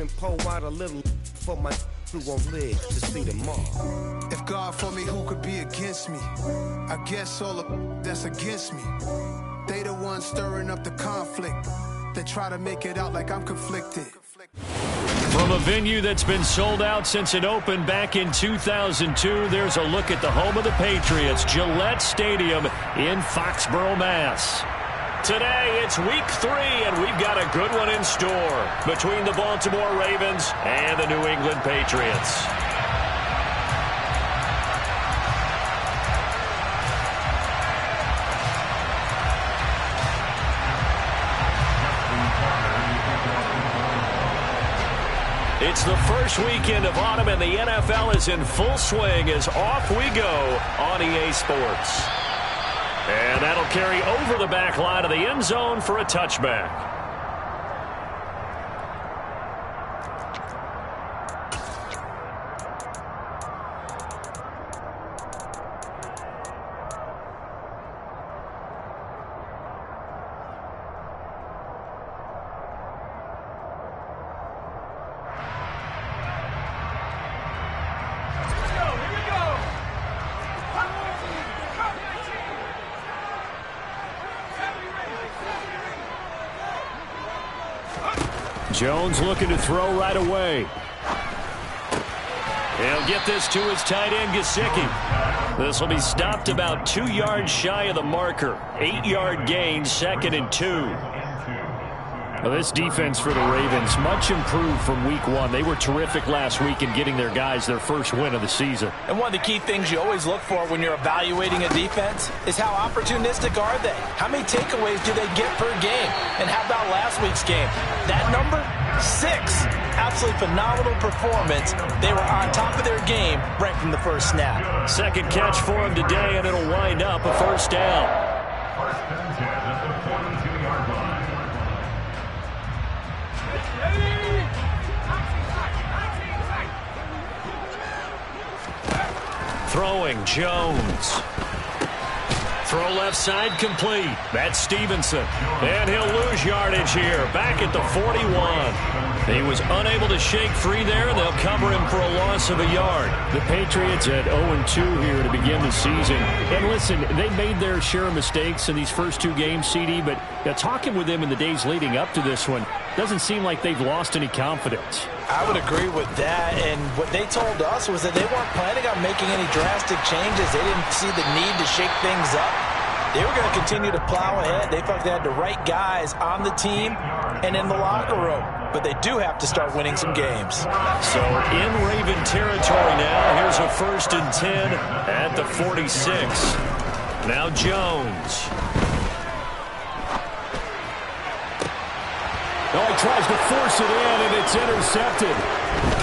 And pull out a little for my who won't live to see tomorrow. If God for me, who could be against me? I guess all the that's against me. They the ones stirring up the conflict. They try to make it out like I'm conflicted. From a venue that's been sold out since it opened back in 2002, there's a look at the home of the Patriots, Gillette Stadium in Foxborough, Mass. Today, it's week 3, and we've got a good one in store between the Baltimore Ravens and the New England Patriots. It's the first weekend of autumn, and the NFL is in full swing as off we go on EA Sports. And that'll carry over the back line of the end zone for a touchback. Jones looking to throw right away. He'll get this to his tight end, Gesicki. This will be stopped about 2 yards shy of the marker. 8-yard gain, 2nd and 2. Well, this defense for the Ravens, much improved from week 1. They were terrific last week in getting their guys their first win of the season. And one of the key things you always look for when you're evaluating a defense is how opportunistic are they? How many takeaways do they get per game? And how about last week's game? That number? 6. Absolutely phenomenal performance. They were on top of their game right from the first snap. Second catch for him today, and it'll wind up a first down. First and 10 at the 42-yard line. Throwing, Jones. Throw left side complete. That's Stevenson. And he'll lose yardage here. Back at the 41. He was unable to shake free there, and they'll cover him for a loss of a yard. The Patriots at 0-2 here to begin the season. And listen, they made their share of mistakes in these first 2 games, CD, but talking with them in the days leading up to this one, doesn't seem like they've lost any confidence. I would agree with that, and what they told us was that they weren't planning on making any drastic changes. They didn't see the need to shake things up. They were going to continue to plow ahead. They felt they had the right guys on the team and in the locker room, but they do have to start winning some games. So in Raven territory now, here's a 1st and 10 at the 46. Now Jones. Oh, he tries to force it in, and it's intercepted.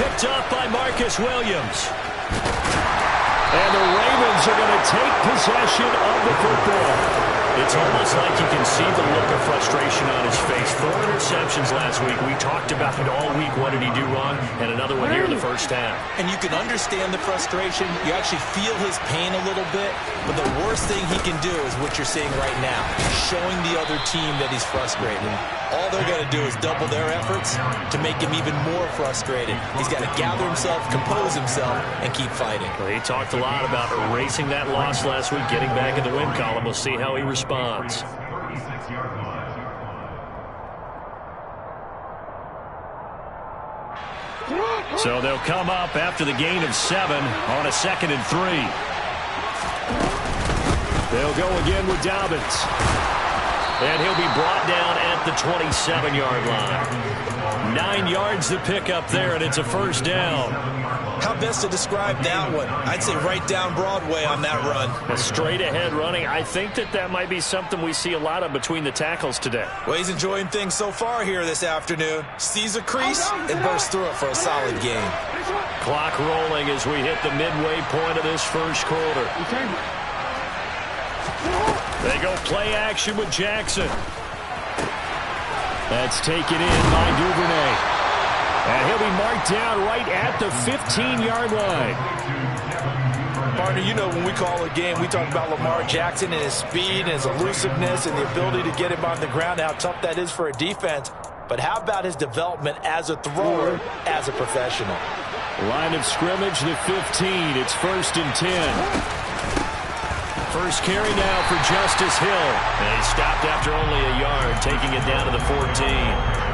Picked up by Marcus Williams. And the Ravens are going to take possession of the football. It's almost like you can see the look of frustration on his face. 4 interceptions last week. We talked about it all week. What did he do wrong? And another one here in the first half. And you can understand the frustration. You actually feel his pain a little bit. But the worst thing he can do is what you're seeing right now, showing the other team that he's frustrated. All they're going to do is double their efforts to make him even more frustrated. He's got to gather himself, compose himself, and keep fighting. Well, he talked a lot about erasing that loss last week, getting back in the win column. We'll see how he responds. So they'll come up after the gain of 7 on a 2nd and 3. They'll go again with Dobbins. And he'll be brought down at the 27-yard line. 9 yards to pick up there, and it's a first down. How best to describe that one? I'd say right down Broadway on that run. A straight-ahead running. I think that might be something we see a lot of between the tackles today. Well, he's enjoying things so far here this afternoon. Sees a crease and bursts through it for a solid game. Clock rolling as we hit the midway point of this first quarter. They go play action with Jackson. That's taken in by Duvernay. And he'll be marked down right at the 15-yard line. Partner, you know when we call a game, we talk about Lamar Jackson and his speed and his elusiveness and the ability to get him on the ground, how tough that is for a defense. but how about his development as a thrower, as a professional? Line of scrimmage, the 15. It's 1st and 10. First carry now for Justice Hill. And he stopped after only a yard, taking it down to the 14.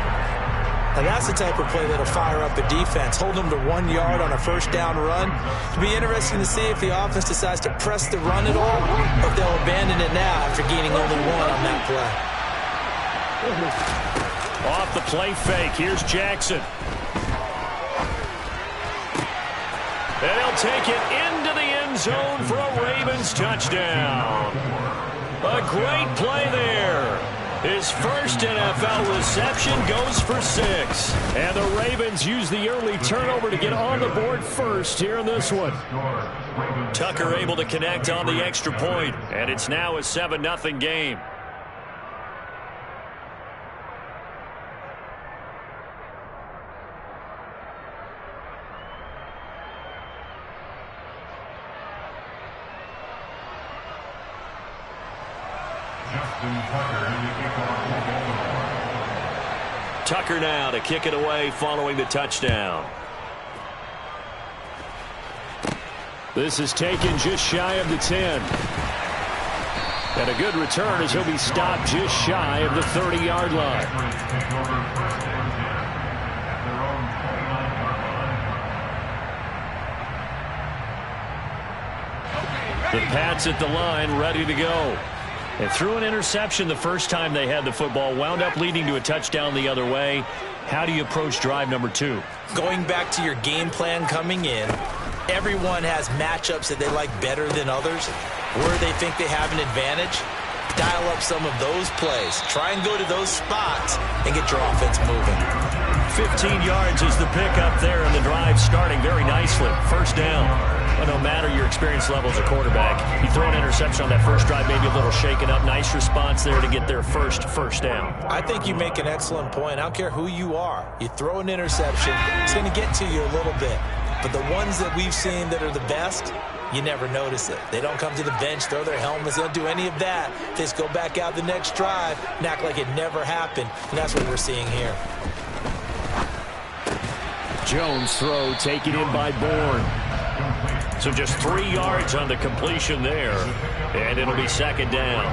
And that's the type of play that'll fire up a defense. Hold them to 1 yard on a first down run. It'll be interesting to see if the offense decides to press the run at all, or if they'll abandon it now after gaining only 1 on that play. Off the play fake, here's Jackson. And he'll take it into the end zone for a Ravens touchdown. A great play there. His first NFL reception goes for 6. And the Ravens use the early turnover to get on the board first here in this one. Tucker able to connect on the extra point, and it's now a 7-0 game. Tucker now to kick it away following the touchdown. This is taken just shy of the 10. And a good return as he'll be stopped just shy of the 30-yard line. The Pats at the line, ready to go. They threw an interception the first time they had the football, wound up leading to a touchdown the other way. How do you approach drive number 2? Going back to your game plan coming in, everyone has matchups that they like better than others. Where they think they have an advantage, dial up some of those plays. Try and go to those spots and get your offense moving. 15 yards is the pickup there, and the drive starting very nicely. First down. But no matter your experience level as a quarterback, you throw an interception on that first drive, maybe a little shaken up. Nice response there to get their first down. I think you make an excellent point. I don't care who you are. You throw an interception, it's going to get to you a little bit. But the ones that we've seen that are the best, you never notice it. They don't come to the bench, throw their helmets. They don't do any of that. They just go back out the next drive and act like it never happened. And that's what we're seeing here. Jones throw taken in by Bourne. So just 3 yards on the completion there, and it'll be second down.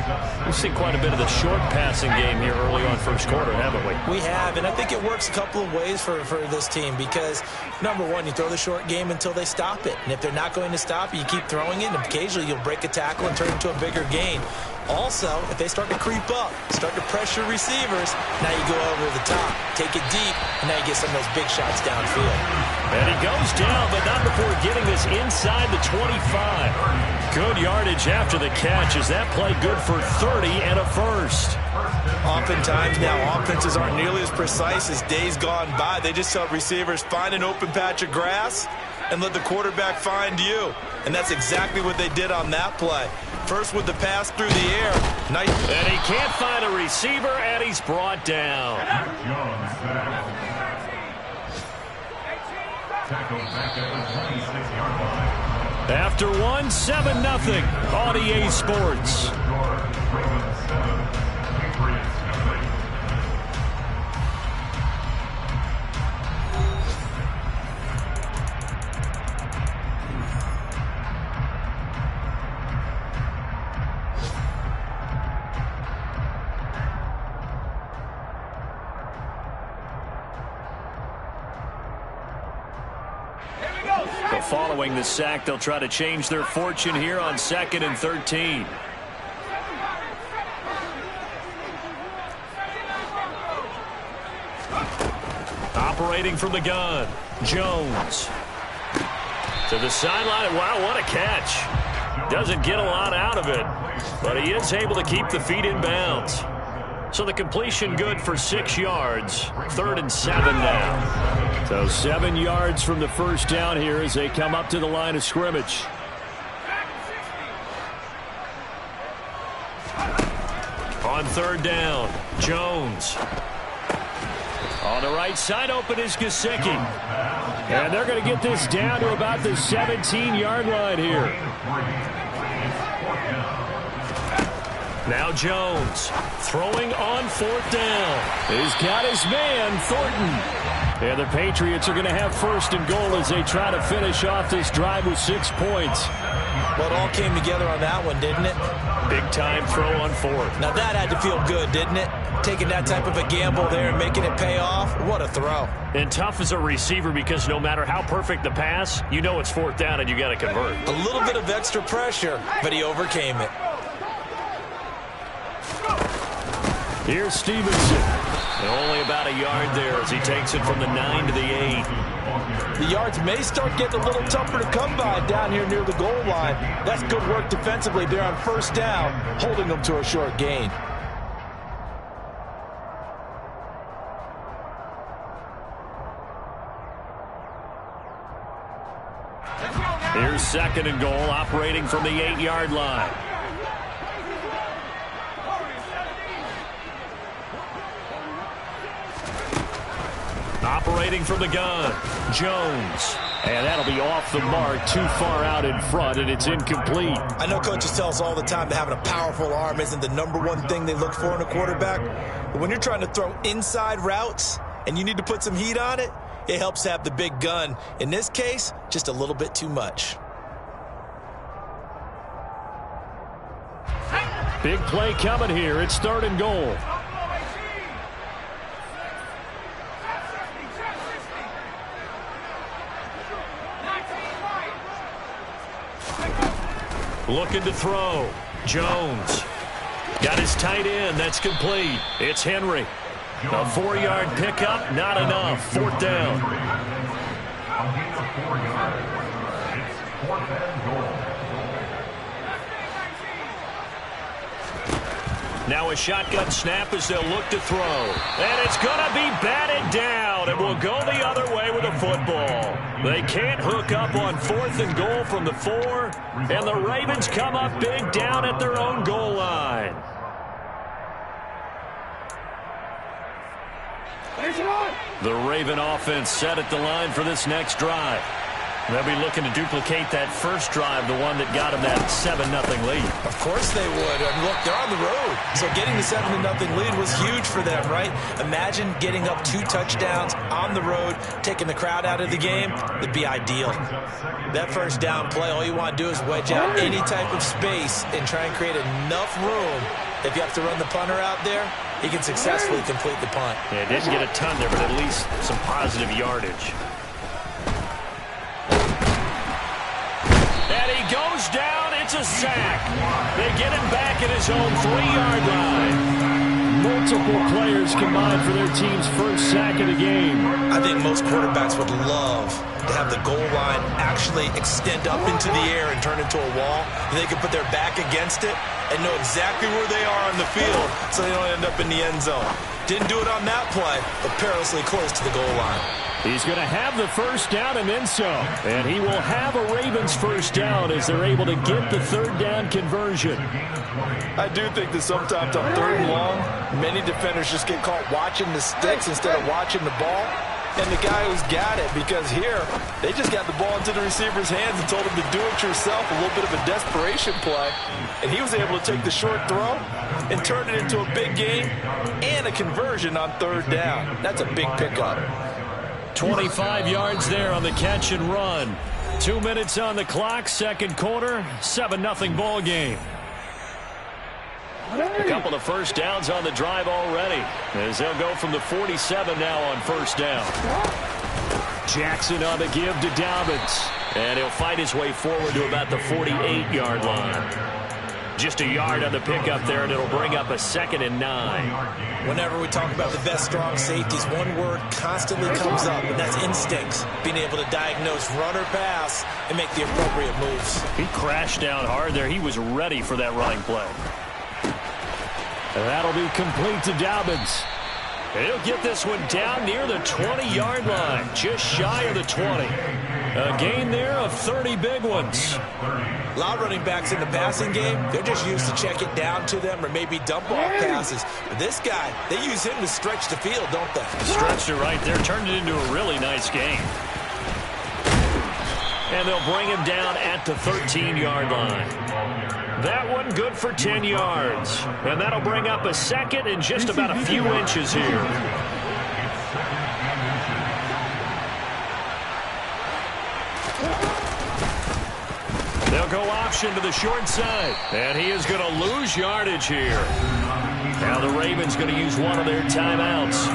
We've seen quite a bit of the short passing game here early on first quarter, haven't we? We have, and I think it works a couple of ways for this team because, number one, you throw the short game until they stop it. And if they're not going to stop it, you keep throwing it, and occasionally you'll break a tackle and turn it into a bigger gain. Also, if they start to creep up, start to pressure receivers, now you go over the top, take it deep, and now you get some of those big shots downfield. And he goes down, but not before getting this inside the 25. Good yardage after the catch. Is that play good for 30 and a first? Oftentimes now, offenses aren't nearly as precise as days gone by. They just tell receivers, find an open patch of grass and let the quarterback find you. And that's exactly what they did on that play. First with the pass through the air. Nice. And he can't find a receiver, and he's brought down. After 7-0 on EA Sports. Following the sack, they'll try to change their fortune here on 2nd and 13. Operating from the gun, Jones. To the sideline. Wow, what a catch. Doesn't get a lot out of it, but he is able to keep the feet in bounds. So the completion good for 6 yards. 3rd and 7 now. So 7 yards from the first down here as they come up to the line of scrimmage. On 3rd down, Jones. On the right side, open is Gesicki. And they're going to get this down to about the 17-yard line here. Now Jones throwing on 4th down. He's got his man, Thornton. And the Patriots are going to have 1st and goal as they try to finish off this drive with 6 points. Well, it all came together on that one, didn't it? Big-time throw on 4th. Now that had to feel good, didn't it? Taking that type of a gamble there and making it pay off. What a throw. And tough as a receiver because no matter how perfect the pass, you know it's 4th down and you got to convert. A little bit of extra pressure, but he overcame it. Here's Stevenson. And only about a yard there as he takes it from the 9 to the 8. The yards may start getting a little tougher to come by down here near the goal line. That's good work defensively there on 1st down, holding them to a short gain. Here's 2nd and goal, operating from the 8-yard line. Operating from the gun, Jones. And that'll be off the mark, too far out in front, and it's incomplete. I know coaches tell us all the time that having a powerful arm isn't the #1 thing they look for in a quarterback. But when you're trying to throw inside routes and you need to put some heat on it, it helps to have the big gun. In this case, just a little bit too much. Big play coming here. It's 3rd and goal. Looking to throw. Jones. Got his tight end. That's complete. It's Henry. A 4-yard pickup. Not enough. 4th down. A gain of 4 yards. It's 4th and goal. Now a shotgun snap as they'll look to throw. And it's going to be batted down. It will go the other way with a football. They can't hook up on 4th and goal from the 4. And the Ravens come up big down at their own goal line. The Raven offense set at the line for this next drive. They'll be looking to duplicate that first drive, the one that got them that 7-0 lead. Of course they would. And look, they're on the road. So getting the 7-0 lead was huge for them, right? Imagine getting up 2 touchdowns on the road, taking the crowd out of the game. It'd be ideal. That first down play, all you want to do is wedge out any type of space and try and create enough room. If you have to run the punter out there, he can successfully complete the punt. Yeah, didn't get a ton there, but at least some positive yardage. And he goes down. It's a sack. They get him back at his own 3-yard line. Multiple players combined for their team's first sack of the game. I think most quarterbacks would love to have the goal line actually extend up into the air and turn into a wall. They can put their back against it and know exactly where they are on the field so they don't end up in the end zone. Didn't do it on that play, but perilously close to the goal line. He's going to have the first down and then some. And he will have a Ravens first down as they're able to get the 3rd down conversion. I do think that sometimes on 3rd and long, many defenders just get caught watching the sticks instead of watching the ball. And the guy who's got it, because here, they just got the ball into the receiver's hands and told him to do it yourself, a little bit of a desperation play. And he was able to take the short throw and turn it into a big gain and a conversion on 3rd down. That's a big pickup. 25 yards there on the catch and run. 2 minutes on the clock, 2nd quarter, 7-0 ball game. A couple of first downs on the drive already as they'll go from the 47 now on 1st down. Jackson on the give to Dobbins. And he'll fight his way forward to about the 48-yard line. Just a yard on the pickup there, and it'll bring up a 2nd and 9. Whenever we talk about the best strong safeties, one word constantly comes up, and that's instincts. Being able to diagnose run or pass and make the appropriate moves. He crashed down hard there. He was ready for that running play. And that'll be complete to Dobbins. He'll get this one down near the 20-yard line, just shy of the 20. A gain there of 30 big ones. A lot of running backs in the passing game, they're just used to check it down to them or maybe dump off passes. But this guy, they use him to stretch the field, don't they? Stretched it right there, turned it into a really nice game. And they'll bring him down at the 13-yard line. That one good for 10 yards. And that'll bring up a second and just about a few inches here. They'll go option to the short side. And he is going to lose yardage here. Now the Ravens going to use one of their timeouts,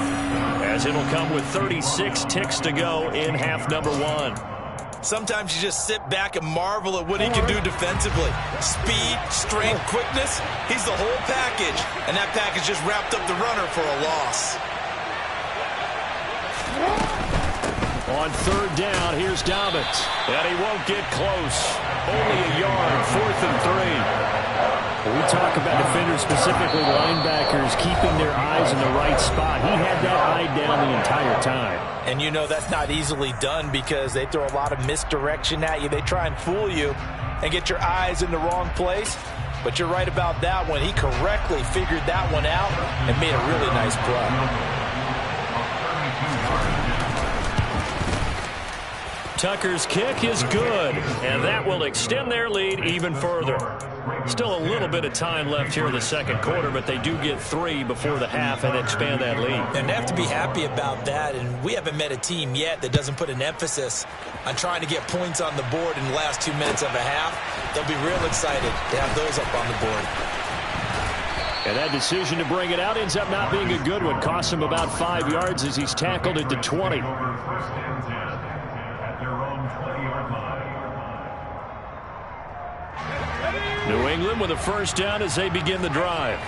as it'll come with 36 ticks to go in half number 1. Sometimes you just sit back and marvel at what he can do defensively. Speed, strength, quickness. He's the whole package. And that package just wrapped up the runner for a loss. On third down, here's Dobbins. And he won't get close. Only a yard, 4th and 3. When we talk about defenders, specifically linebackers, keeping their eyes in the right spot. He had that eye down the entire time. And you know that's not easily done because they throw a lot of misdirection at you. They try and fool you and get your eyes in the wrong place. But you're right about that one. He correctly figured that one out and made a really nice play. Tucker's kick is good, and that will extend their lead even further. Still a little bit of time left here in the second quarter, but they do get 3 before the half and expand that lead. And they have to be happy about that, and we haven't met a team yet that doesn't put an emphasis on trying to get points on the board in the last 2 minutes of a half. They'll be real excited to have those up on the board. And that decision to bring it out ends up not being a good one. Costs him about 5 yards as he's tackled at the 20. New England with a first down as they begin the drive.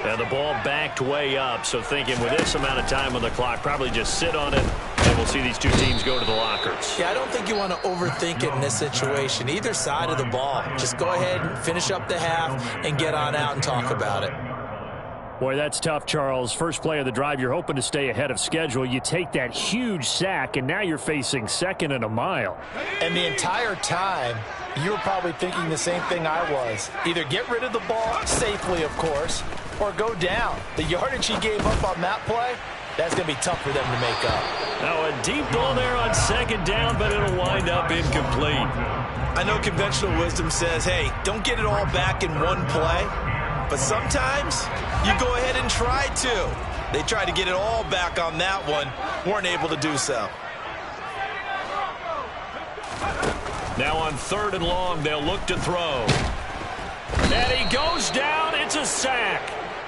And the ball backed way up, so thinking with this amount of time on the clock, probably just sit on it, and we'll see these two teams go to the lockers. Yeah, I don't think you want to overthink it in this situation. Either side of the ball. Just go ahead and finish up the half and get on out and talk about it. Boy, that's tough, Charles. First play of the drive, you're hoping to stay ahead of schedule. You take that huge sack, and now you're facing 2nd and a mile. And the entire time, you were probably thinking the same thing I was. Either get rid of the ball, safely, of course, or go down. The yardage he gave up on that play, that's going to be tough for them to make up. Now a deep ball there on 2nd down, but it'll wind up incomplete. I know conventional wisdom says, hey, don't get it all back in one play. But sometimes you go ahead and try to. They tried to get it all back on that one. Weren't able to do so. Now on 3rd and long, they'll look to throw. And he goes down. It's a sack.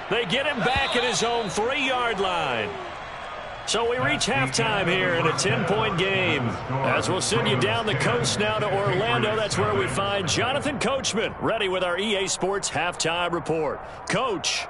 They get him back at his own 3-yard line. So we reach halftime here in a 10-point game. As we'll send you down the coast now to Orlando, that's where we find Jonathan Coachman, ready with our EA Sports Halftime Report. Coach.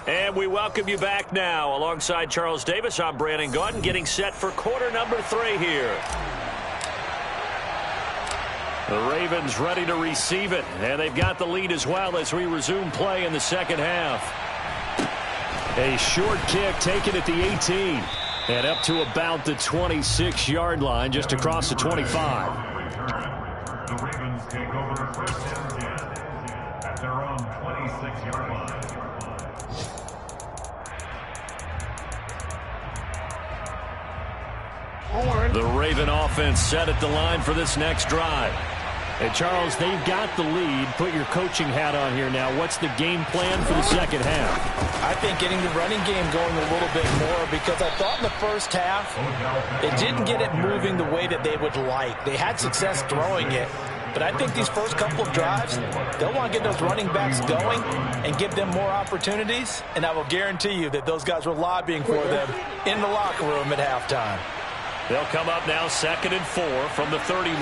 And we welcome you back now. Alongside Charles Davis, I'm Brandon Gaudin, getting set for quarter number 3 here. The Ravens ready to receive it, and they've got the lead as well as we resume play in the second half. A short kick taken at the 18, and up to about the 26-yard line, just across the 25. The Ravens take over first and 10 at their own 26-yard line. The Raven offense set at the line for this next drive. And Charles, they've got the lead. Put your coaching hat on here now. What's the game plan for the second half? I think getting the running game going a little bit more, because I thought in the first half they didn't get it moving the way that they would like. They had success throwing it, but I think these first couple of drives, they'll want to get those running backs going and give them more opportunities, and I will guarantee you that those guys were lobbying for them in the locker room at halftime. They'll come up now 2nd and 4 from the 31.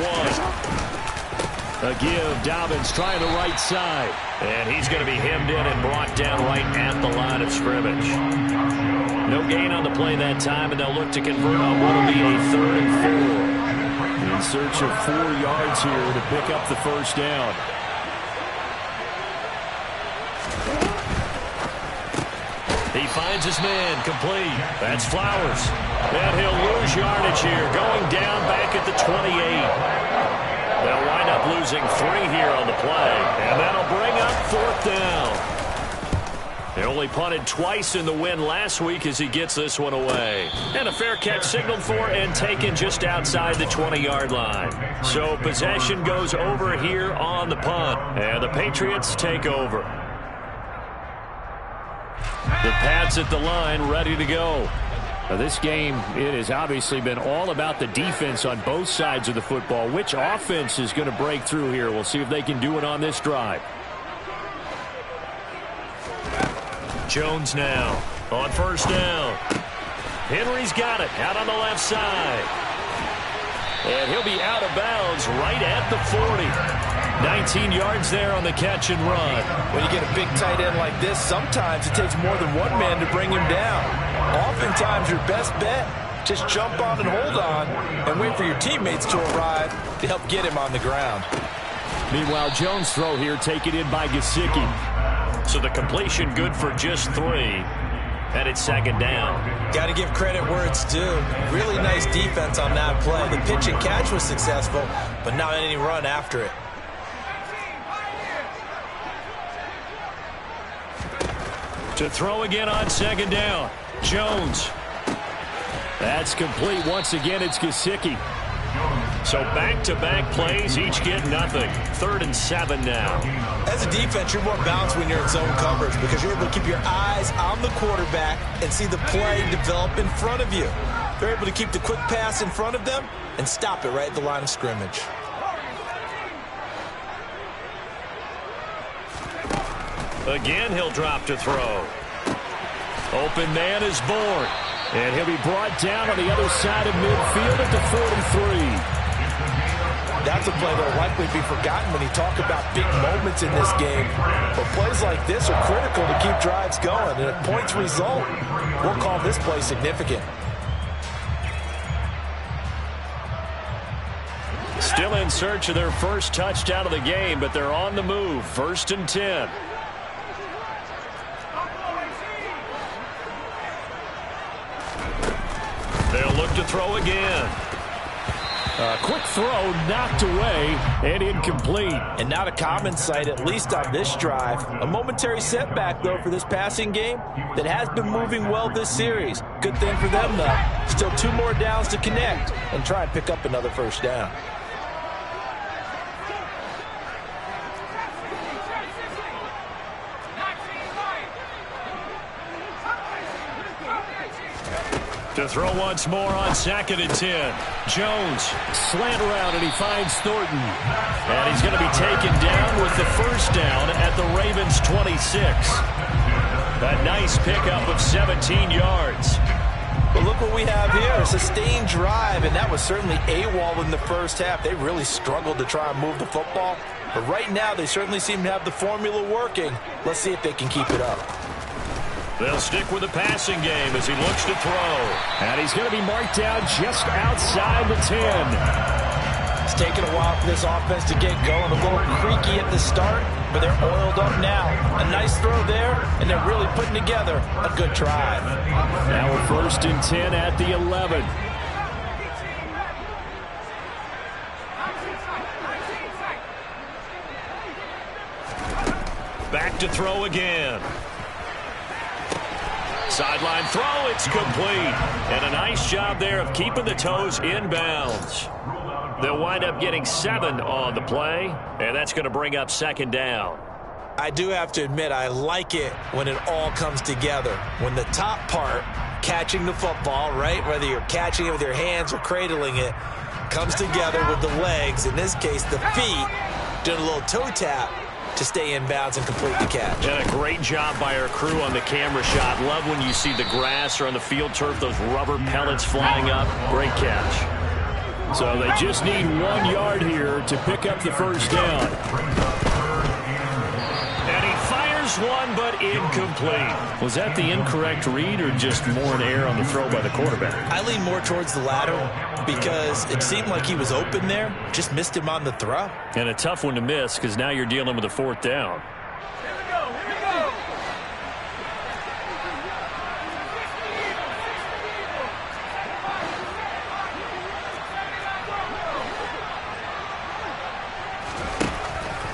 A give, Dobbins trying the right side. And he's going to be hemmed in and brought down right at the line of scrimmage. No gain on the play that time, and they'll look to convert on what will be a 3rd and 4. In search of 4 yards here to pick up the first down. He finds his man, complete. That's Flowers. And he'll lose yardage here, going down back at the 28. They'll wind up losing 3 here on the play, and that'll bring up 4th down. They only punted twice in the win last week as he gets this one away. And a fair catch signaled for and taken just outside the 20-yard line. So possession goes over here on the punt, and the Patriots take over. The Pats at the line, ready to go. Now this game, it has obviously been all about the defense on both sides of the football. Which offense is going to break through here? We'll see if they can do it on this drive. Jones now on 1st down. Henry's got it out on the left side. And he'll be out of bounds right at the 40. 19 yards there on the catch and run. When you get a big tight end like this, sometimes it takes more than one man to bring him down. Oftentimes your best bet, just jump on and hold on and wait for your teammates to arrive to help get him on the ground. Meanwhile, Jones' throw here taken in by Gesicki. So the completion good for just 3. And it's 2nd down. Got to give credit where it's due. Really nice defense on that play. The pitch and catch was successful, but not any run after it. To throw again on 2nd down. Jones. That's complete. Once again, it's Gesicki. So back-to-back plays, each get nothing. 3rd and 7 now. As a defense, you're more balanced when you're in zone coverage because you're able to keep your eyes on the quarterback and see the play develop in front of you. They're able to keep the quick pass in front of them and stop it right at the line of scrimmage. Again, he'll drop to throw. Open man is born. And he'll be brought down on the other side of midfield at the 43. That's a play that will likely be forgotten when you talk about big moments in this game. But plays like this are critical to keep drives going. And if points result, we'll call this play significant. Still in search of their first touchdown of the game, but they're on the move. 1st and 10. They'll look to throw again. A quick throw knocked away and incomplete. And not a common sight, at least on this drive. A momentary setback, though, for this passing game that has been moving well this series. Good thing for them, though. Still 2 more downs to connect and try and pick up another 1st down. To throw once more on 2nd and 10. Jones. Slant route, and he finds Thornton. And he's going to be taken down with the 1st down at the Ravens' 26. A nice pickup of 17 yards. But look what we have here, a sustained drive, and that was certainly AWOL in the first half. They really struggled to try and move the football. But right now, they certainly seem to have the formula working. Let's see if they can keep it up. They'll stick with the passing game as he looks to throw. And he's going to be marked down just outside the 10. It's taken a while for this offense to get going. A little creaky at the start, but they're oiled up now. A nice throw there, and they're really putting together a good drive. Now a 1st and 10 at the 11. Back to throw again. Sideline throw, it's complete. And a nice job there of keeping the toes inbounds. They'll wind up getting 7 on the play, and that's going to bring up 2nd down. I do have to admit, I like it when it all comes together. When the top part, catching the football, right, whether you're catching it with your hands or cradling it, comes together with the legs, in this case the feet, doing a little toe tap to stay in bounds and complete the catch. And a great job by our crew on the camera shot. Love when you see the grass or on the field turf, those rubber pellets flying up. Great catch. So they just need 1 yard here to pick up the 1st down. And he fires one, but incomplete. Was that the incorrect read or just more an error on the throw by the quarterback? I lean more towards the latter because it seemed like he was open there, just missed him on the throw. And a tough one to miss because now you're dealing with a 4th down.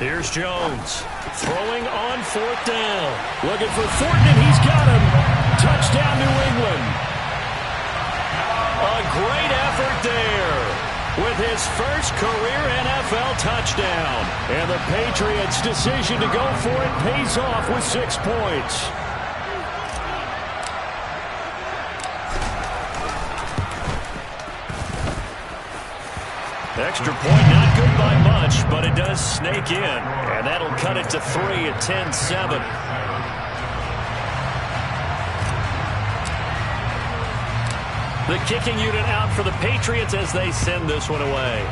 Here's Jones throwing on 4th down. Looking for Thornton, and he's got him. Touchdown, New England. A great effort there with his first career NFL touchdown. And the Patriots' decision to go for it pays off with 6 points. Extra point not good by much, but it does snake in. And that'll cut it to 3 at 10-7. The kicking unit out for the Patriots as they send this one away.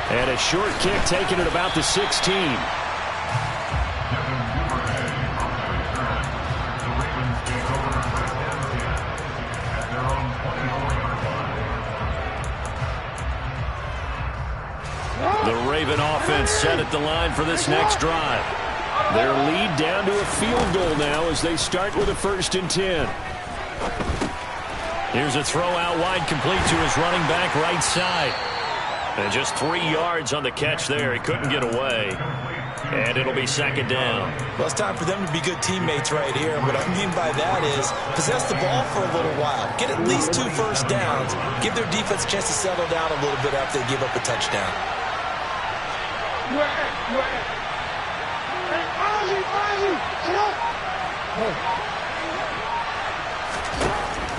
And a short kick taken at about the 16. The Raven offense set at the line for this next drive. Their lead down to a field goal now as they start with a 1st and 10. Here's a throw out wide, complete to his running back right side. And just 3 yards on the catch there. He couldn't get away. And it'll be 2nd down. Well, it's time for them to be good teammates right here. What I mean by that is possess the ball for a little while. Get at least 2 first downs. Give their defense a chance to settle down a little bit after they give up a touchdown.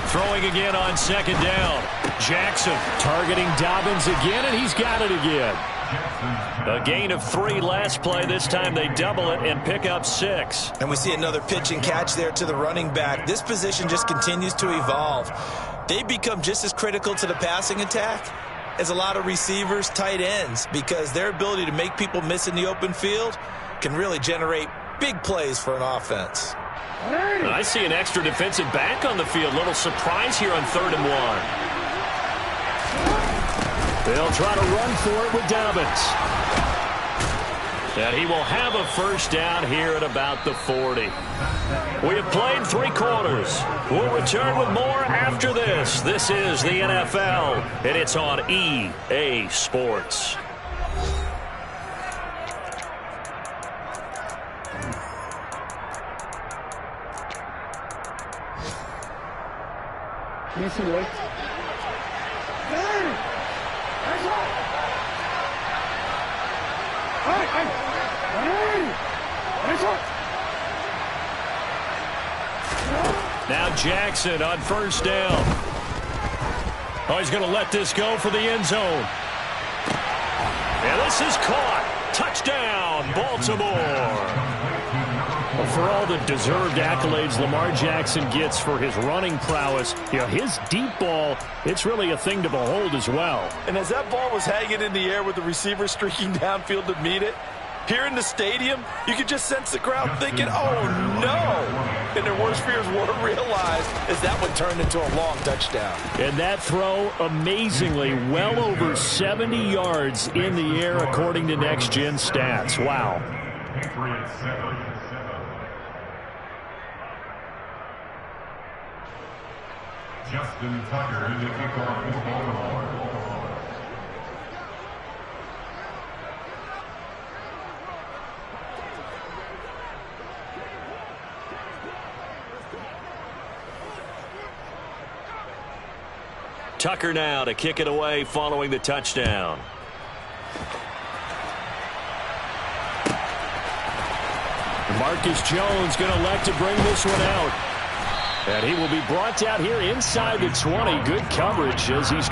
Throwing again on 2nd down. Jackson targeting Dobbins again, and he's got it again. A gain of 3 last play. This time they double it and pick up 6. And we see another pitch and catch there to the running back. This position just continues to evolve. They become just as critical to the passing attack as a lot of receivers, tight ends, because their ability to make people miss in the open field can really generate big plays for an offense. I see an extra defensive back on the field. Little surprise here on 3rd and 1. They'll try to run for it with Dobbins. And he will have a 1st down here at about the 40. We have played 3 quarters. We'll return with more after this. This is the NFL, and it's on EA Sports. Now Jackson on 1st down. Oh, he's going to let this go for the end zone. And this is caught. Touchdown, Baltimore. Well, for all the deserved accolades Lamar Jackson gets for his running prowess, his deep ball, it's really a thing to behold as well. And as that ball was hanging in the air with the receiver streaking downfield to meet it, here in the stadium, you could just sense the crowd thinking, oh, no. And their worst fears weren't realized as that one turned into a long touchdown. And that throw, amazingly, well over 70 yards in the air, according to Next Gen Stats. Wow. Patriots 7. Justin Tucker in the kickoff for Baltimore. Tucker now to kick it away following the touchdown. Marcus Jones going to elect to bring this one out. And he will be brought out here inside the 20. Good coverage as he's...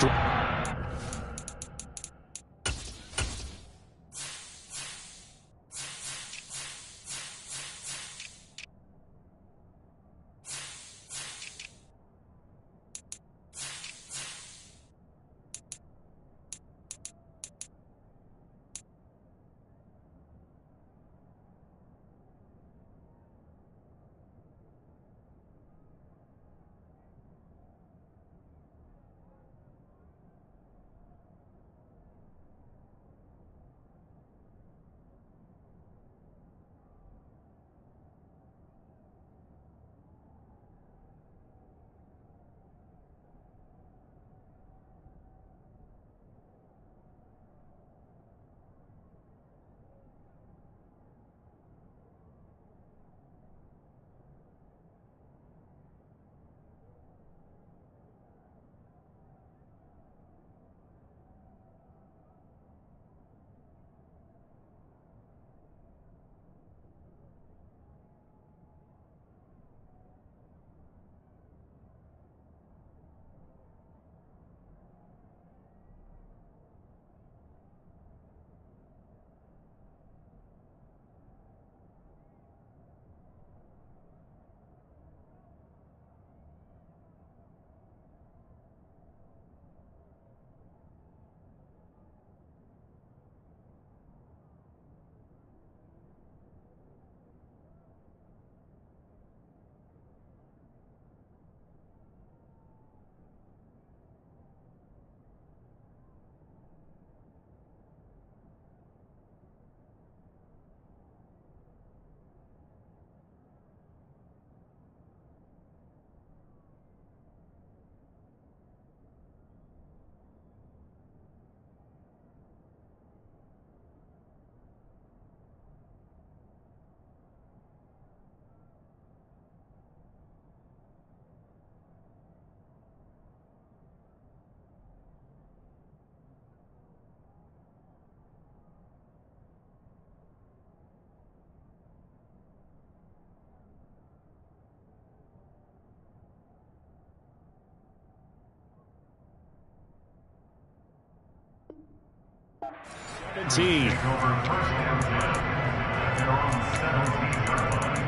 17. Take over first and 10 at their own 17-yard line.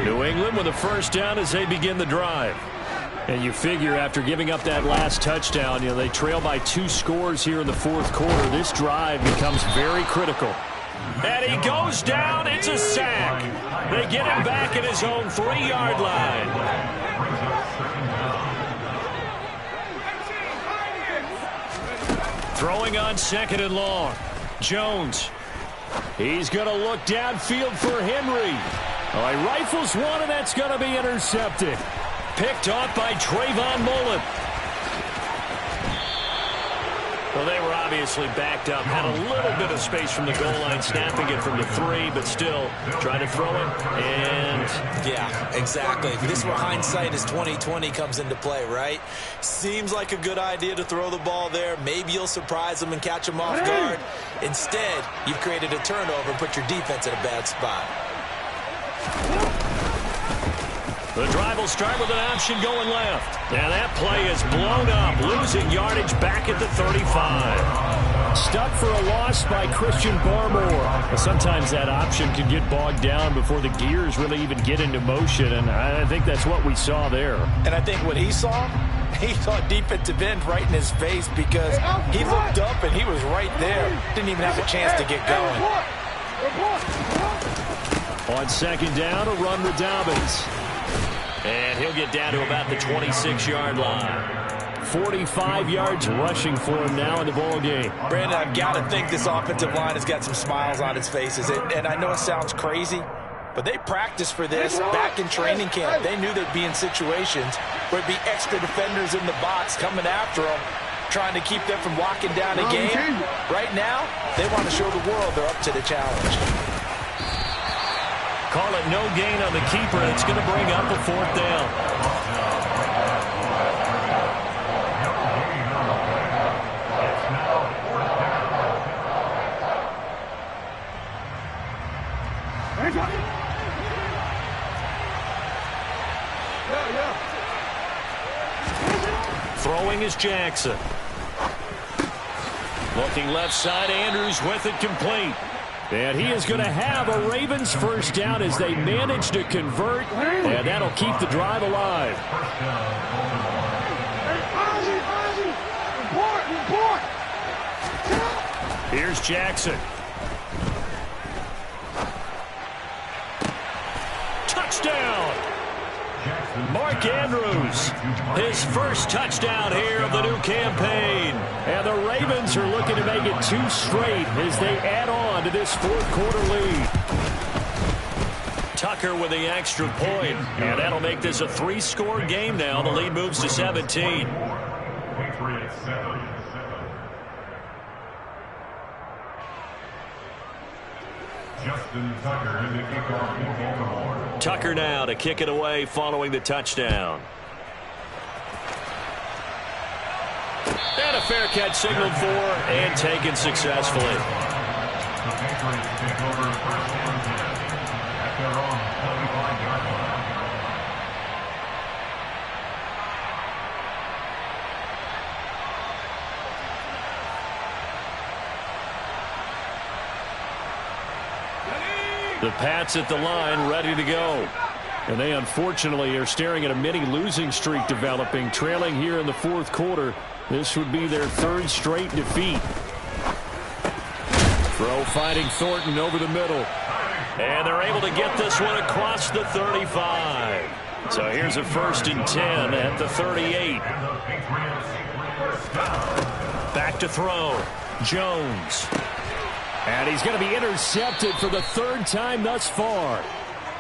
New England with a first down as they begin the drive. And you figure after giving up that last touchdown, they trail by 2 scores here in the fourth quarter. This drive becomes very critical. And he goes down. It's a sack. They get him back at his own 3-yard line. Throwing on 2nd and long. Jones. He's going to look downfield for Henry. Oh, he rifles one, and that's going to be intercepted. Picked off by Trayvon Mullen. Well, they were obviously backed up. Had a little bit of space from the goal line, snapping it from the 3, but still trying to throw it. And yeah, exactly. This is where hindsight is 20/20 comes into play, right? Seems like a good idea to throw the ball there. Maybe you'll surprise them and catch them off guard. Instead, you've created a turnover and put your defense in a bad spot. the drive will start with an option going left. And that play is blown up, losing yardage back at the 35. Stuck for a loss by Christian Barmore. Sometimes that option can get bogged down before the gears really even get into motion, and I think that's what we saw there. And I think what he saw defensive end right in his face, because he looked up and he was right there. Didn't even have a chance to get going. On second down, a run with Dobbins. And he'll get down to about the 26-yard line. 45 yards rushing for him now in the ball game. Brandon, I've got to think this offensive line has got some smiles on its faces. And I know it sounds crazy, but they practiced for this back in training camp. They knew they'd be in situations where it'd be extra defenders in the box coming after them, trying to keep them from locking down a game. Right now, they want to show the world they're up to the challenge. Call it no gain on the keeper, and it's going to bring up a fourth down. Throwing is Jackson. Looking left side, Andrews with it complete. And he is going to have a Ravens first down as they manage to convert, and that'll keep the drive alive. Here's Jackson. Touchdown! Mark Andrews, his first touchdown here of the new campaign. And the Ravens are looking to make it 2 straight as they add on to this fourth quarter lead. Tucker with the extra point, and that'll make this a 3-score game now. The lead moves to 17. Patriots 7. Justin Tucker in the kickoff in Baltimore. Tucker now to kick it away following the touchdown. And a fair catch signaled for and taken successfully. The Patriots take over first and 10 at their own 25-yard line. The Pats at the line, ready to go. And they unfortunately are staring at a mini losing streak developing, trailing here in the fourth quarter. This would be their 3rd straight defeat. Throw fighting Thornton over the middle. And they're able to get this one across the 35. So here's a 1st and 10 at the 38. Back to throw. Jones. And he's going to be intercepted for the 3rd time thus far.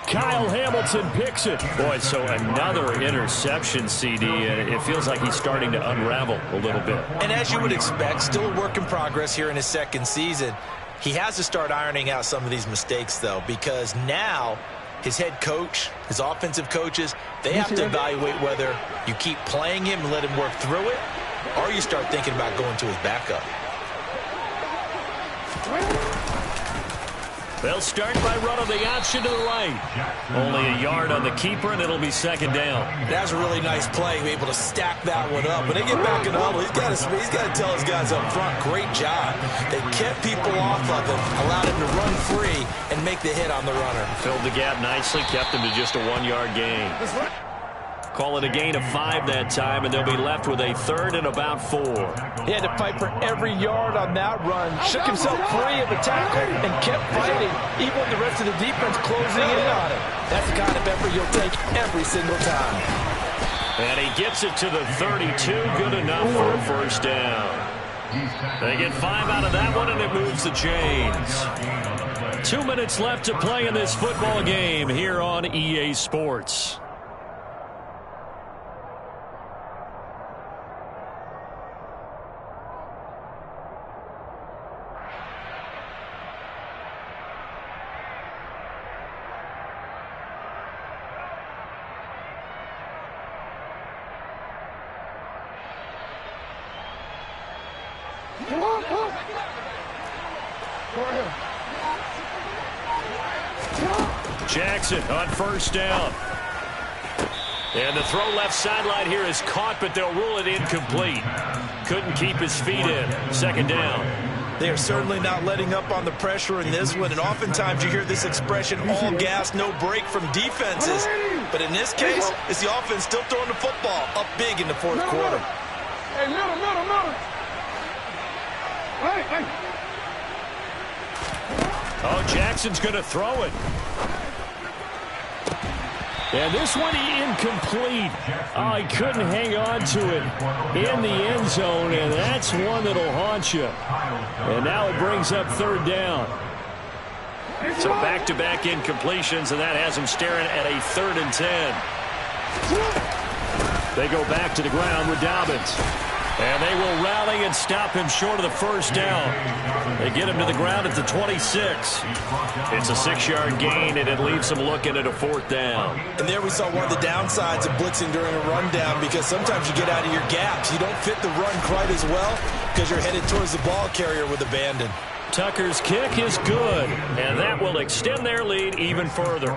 Kyle Hamilton picks it. Boy, so another interception, CD. It feels like he's starting to unravel a little bit. And as you would expect, still a work in progress here in his 2nd season. He has to start ironing out some of these mistakes, though, because now his head coach, his offensive coaches, they have to evaluate whether you keep playing him and let him work through it, or you start thinking about going to his backup. They'll start by running the option to the right. Only a yard on the keeper, and it'll be second down. That's a really nice play, able to stack that one up. When they get back in the huddle, he's got to tell his guys up front, great job. They kept people off of him, allowed him to run free, and make the hit on the runner. Filled the gap nicely, kept him to just a 1-yard gain. Call it a gain of 5 that time, and they'll be left with a third and about 4. He had to fight for every yard on that run. Shook himself free of the tackle and kept fighting, even with the rest of the defense closing in on him. That's the kind of effort you'll take every single time. And he gets it to the 32. Good enough for a first down. They get 5 out of that one, and it moves the chains. 2 minutes left to play in this football game here on EA Sports. Jackson on first down. And the throw left sideline here is caught, but they'll rule it incomplete. Couldn't keep his feet in. Second down. They are certainly not letting up on the pressure in this one, and oftentimes you hear this expression, all gas, no break from defenses. But in this case, it's the offense still throwing the football up big in the fourth quarter. Hey, middle. Hey. Oh, Jackson's going to throw it. And this one incomplete. Oh, he couldn't hang on to it in the end zone, and that's one that'll haunt you. And now it brings up third down. So back-to-back incompletions, and that has him staring at a 3rd and 10. They go back to the ground with Dobbins. And they will rally and stop him short of the first down. They get him to the ground at the 26. It's a 6-yard gain, and it leaves them looking at a 4th down. And there we saw one of the downsides of blitzing during a rundown, because sometimes you get out of your gaps. You don't fit the run quite as well because you're headed towards the ball carrier with abandon. Tucker's kick is good, and that will extend their lead even further.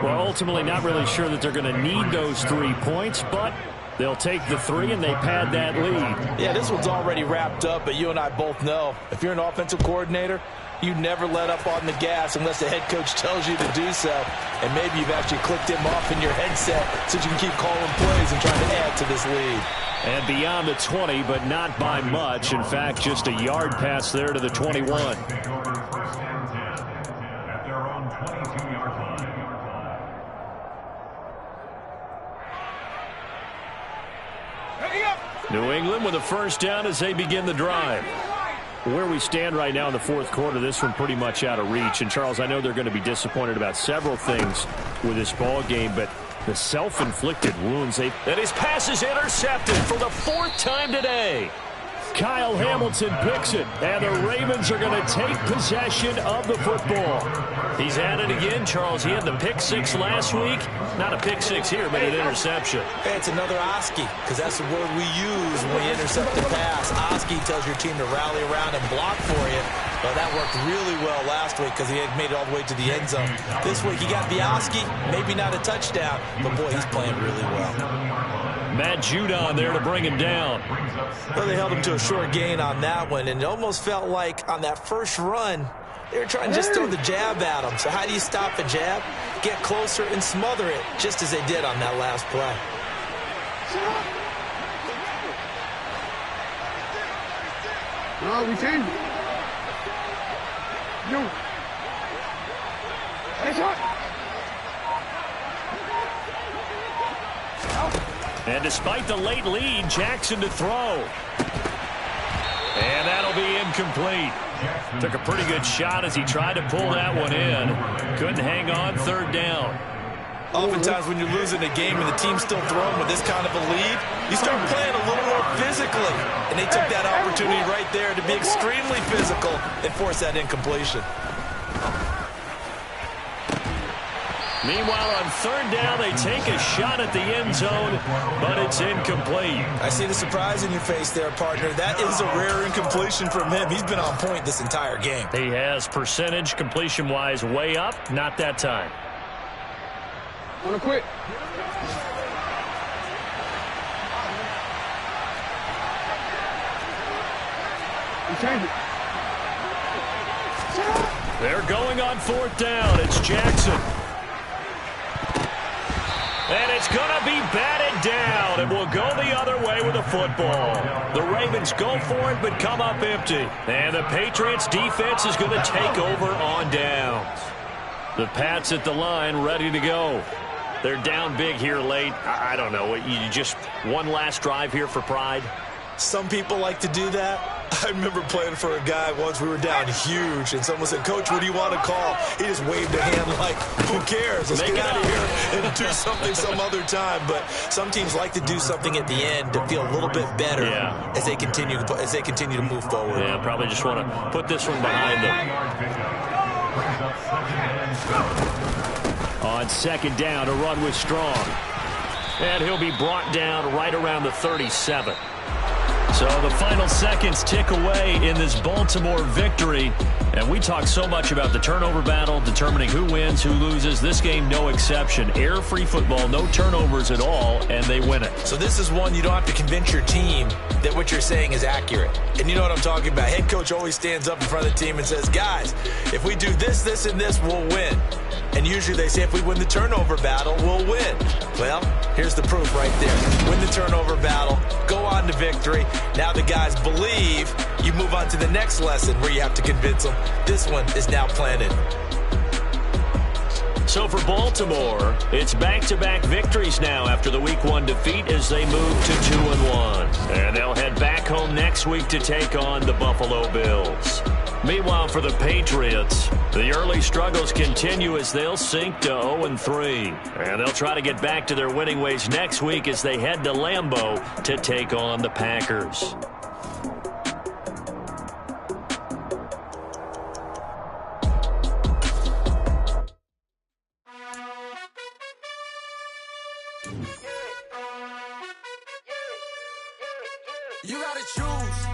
Well, ultimately not really sure that they're going to need those 3 points, but they'll take the 3, and they pad that lead. Yeah, this one's already wrapped up, but you and I both know if you're an offensive coordinator, you never let up on the gas unless the head coach tells you to do so. And maybe you've actually clicked him off in your headset so you can keep calling plays and trying to add to this lead. And beyond the 20, but not by much. In fact, just a yard pass there to the 21. Take over first and 10 at their own 22-yard line. New England with a first down as they begin the drive. Where we stand right now in the fourth quarter, this one pretty much out of reach. And, Charles, I know they're going to be disappointed about several things with this ball game, but the self-inflicted wounds. And his pass is intercepted for the 4th time today. Kyle Hamilton picks it, and the Ravens are going to take possession of the football. He's at it again, Charles. He had the pick 6 last week. Not a pick 6 here, but an interception. Hey, it's another Oski, because that's the word we use when we intercept the pass. Oski tells your team to rally around and block for you. Well, that worked really well last week because he had made it all the way to the end zone. This week he got the Oski, maybe not a touchdown, but boy, he's playing really well. Matt Judon there to bring him down. Well, they held him to a short gain on that one, and it almost felt like on that first run, they were trying to just throw the jab at him. So how do you stop a jab? Get closer and smother it, just as they did on that last play. No, we changed it. No. Hey, shot. And despite the late lead, Jackson to throw. And that'll be incomplete. Took a pretty good shot as he tried to pull that one in. Couldn't hang on, 3rd down. Oftentimes when you're losing a game and the team's still throwing with this kind of a lead, you start playing a little more physically. And they took that opportunity right there to be extremely physical and force that incompletion. Meanwhile, on third down, they take a shot at the end zone, but it's incomplete. I see the surprise in your face there, partner. That is a rare incompletion from him. He's been on point this entire game. He has percentage completion-wise way up. Not that time. Want to quit? Change it. They're going on fourth down. It's Jackson. And it's going to be batted down. It will go the other way with the football. The Ravens go for it but come up empty. And the Patriots defense is going to take over on downs. The Pats at the line ready to go. They're down big here late. I don't know. You just one last drive here for pride? Some people like to do that. I remember playing for a guy once. We were down huge, and someone said, "Coach, what do you want to call?" He just waved a hand like, "Who cares? Let's get out of here and do something some other time." But some teams like to do something at the end to feel a little bit better as they continue to move forward. Yeah, probably just want to put this one behind them. On second down, a run with Strong. And he'll be brought down right around the 37. So the final seconds tick away in this Baltimore victory. And we talk so much about the turnover battle, determining who wins, who loses. This game, no exception. Error-free football, no turnovers at all, and they win it. So this is one you don't have to convince your team that what you're saying is accurate. And you know what I'm talking about. Head coach always stands up in front of the team and says, "Guys, if we do this, this, and this, we'll win." And usually they say if we win the turnover battle, we'll win. Well, here's the proof right there. Win the turnover battle, go on to victory. Now the guys believe. You move on to the next lesson where you have to convince them. This one is now planted. So for Baltimore, it's back-to-back victories now after the Week 1 defeat as they move to 2-1. And they'll head back home next week to take on the Buffalo Bills. Meanwhile, for the Patriots, the early struggles continue as they'll sink to 0-3. And they'll try to get back to their winning ways next week as they head to Lambeau to take on the Packers. You gotta choose.